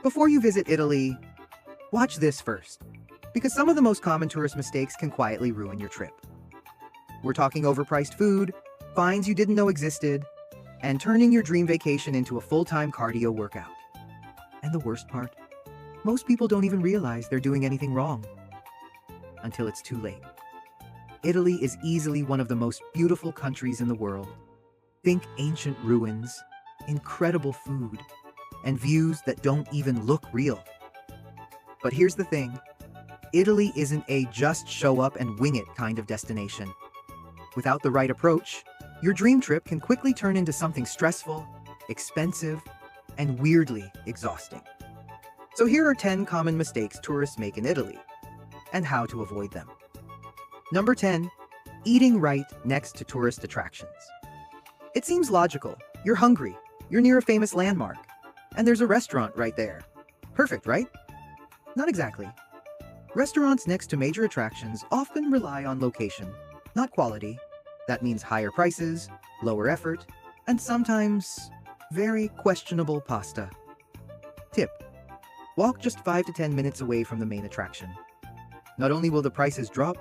Before you visit Italy, watch this first, because some of the most common tourist mistakes can quietly ruin your trip. We're talking overpriced food, fines you didn't know existed, and turning your dream vacation into a full-time cardio workout. And the worst part? Most people don't even realize they're doing anything wrong until it's too late. Italy is easily one of the most beautiful countries in the world. Think ancient ruins, incredible food, and views that don't even look real. But here's the thing, Italy isn't a just show up and wing it kind of destination. Without the right approach, your dream trip can quickly turn into something stressful, expensive, and weirdly exhausting. So here are 10 common mistakes tourists make in Italy, and how to avoid them. Number 10, eating right next to tourist attractions. It seems logical. You're hungry, you're near a famous landmark, and there's a restaurant right there. Perfect, right? Not exactly. Restaurants next to major attractions often rely on location, not quality. That means higher prices, lower effort, and sometimes very questionable pasta. Tip: walk just 5 to 10 minutes away from the main attraction. Not only will the prices drop,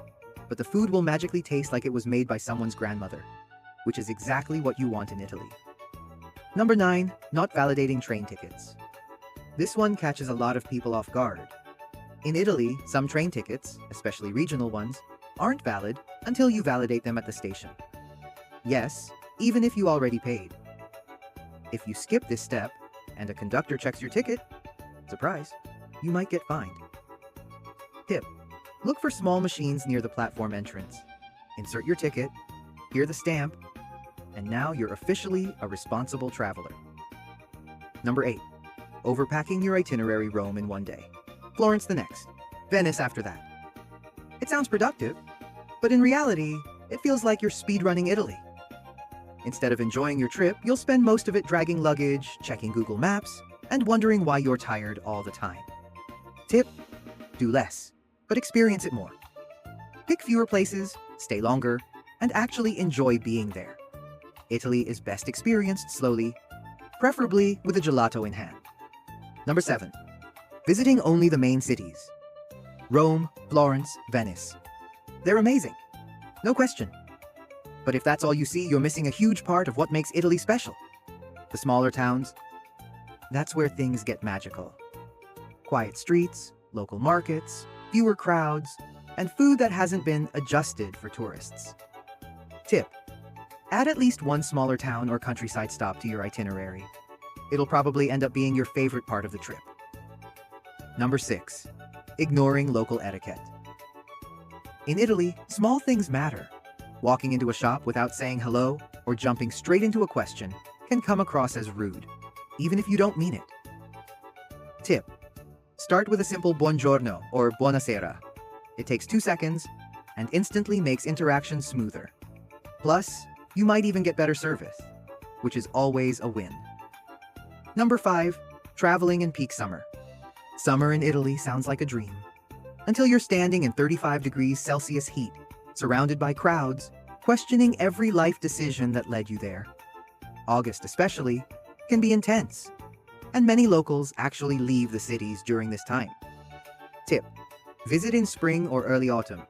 but the food will magically taste like it was made by someone's grandmother, which is exactly what you want in Italy. Number 9, not validating train tickets. This one catches a lot of people off guard. In Italy, some train tickets, especially regional ones, aren't valid until you validate them at the station. Yes, even if you already paid. If you skip this step and a conductor checks your ticket, surprise, you might get fined. Tip: look for small machines near the platform entrance. Insert your ticket, hear the stamp, and now you're officially a responsible traveler. Number 8, overpacking your itinerary. Rome in one day, Florence the next, Venice after that. It sounds productive, but in reality, it feels like you're speedrunning Italy. Instead of enjoying your trip, you'll spend most of it dragging luggage, checking Google Maps, and wondering why you're tired all the time. Tip: do less, but experience it more. Pick fewer places, stay longer, and actually enjoy being there. Italy is best experienced slowly, preferably with a gelato in hand. Number 7, visiting only the main cities. Rome, Florence, Venice. They're amazing, no question. But if that's all you see, you're missing a huge part of what makes Italy special. The smaller towns, that's where things get magical. Quiet streets, local markets, fewer crowds, and food that hasn't been adjusted for tourists. Tip: add at least one smaller town or countryside stop to your itinerary. It'll probably end up being your favorite part of the trip. Number 6, ignoring local etiquette. In Italy, small things matter. Walking into a shop without saying hello or jumping straight into a question can come across as rude, even if you don't mean it. Tip: start with a simple buongiorno or buonasera. It takes 2 seconds and instantly makes interactions smoother. Plus, you might even get better service, which is always a win. Number 5, traveling in peak summer. Summer in Italy sounds like a dream, until you're standing in 35 degrees Celsius heat, surrounded by crowds, questioning every life decision that led you there. August especially can be intense, and many locals actually leave the cities during this time. Tip: visit in spring or early autumn.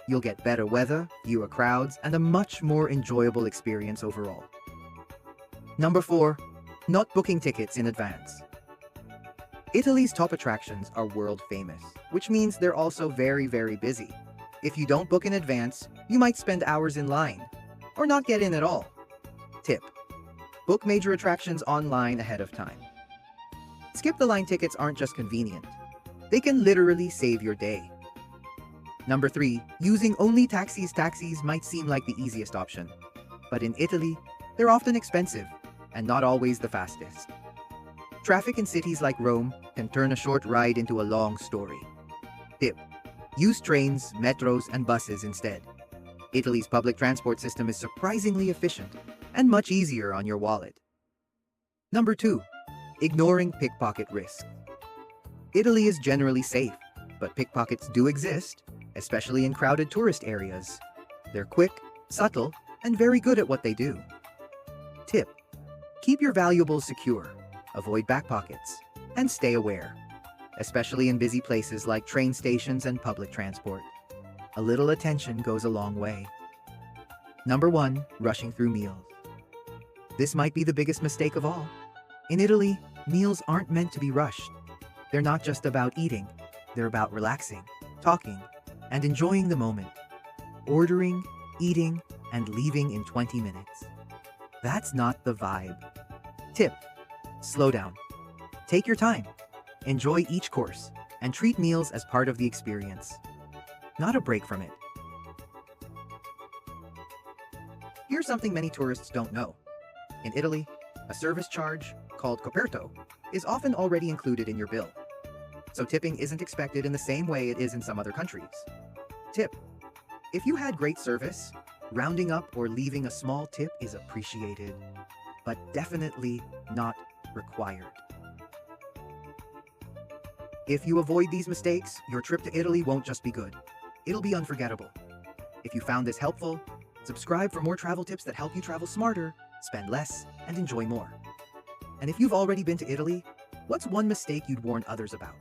You'll get better weather, fewer crowds, and a much more enjoyable experience overall. Number 4, not booking tickets in advance. Italy's top attractions are world famous, which means they're also very, very busy. If you don't book in advance, you might spend hours in line, or not get in at all. Tip: book major attractions online ahead of time. Skip the line tickets aren't just convenient, they can literally save your day. Number 3, using only taxis. Taxis might seem like the easiest option, but in Italy, they're often expensive and not always the fastest. Traffic in cities like Rome can turn a short ride into a long story. Tip: use trains, metros, and buses instead. Italy's public transport system is surprisingly efficient and much easier on your wallet. Number 2, ignoring pickpocket risk. Italy is generally safe, but pickpockets do exist, especially in crowded tourist areas. They're quick, subtle, and very good at what they do. Tip: keep your valuables secure, avoid back pockets, And stay aware, especially in busy places like train stations and public transport. A little attention goes a long way. Number 1. Rushing through meals. This might be the biggest mistake of all. In Italy, meals aren't meant to be rushed. They're not just about eating, they're about relaxing, talking, and enjoying the moment. Ordering, eating, and leaving in 20 minutes. That's not the vibe. Tip: slow down. Take your time. Enjoy each course, and treat meals as part of the experience, not a break from it. Here's something many tourists don't know. In Italy, a service charge, called coperto, is often already included in your bill. So tipping isn't expected in the same way it is in some other countries. Tip: if you had great service, rounding up or leaving a small tip is appreciated, but definitely not required. If you avoid these mistakes, your trip to Italy won't just be good. It'll be unforgettable. If you found this helpful, subscribe for more travel tips that help you travel smarter, spend less, and enjoy more. And if you've already been to Italy, what's one mistake you'd warn others about?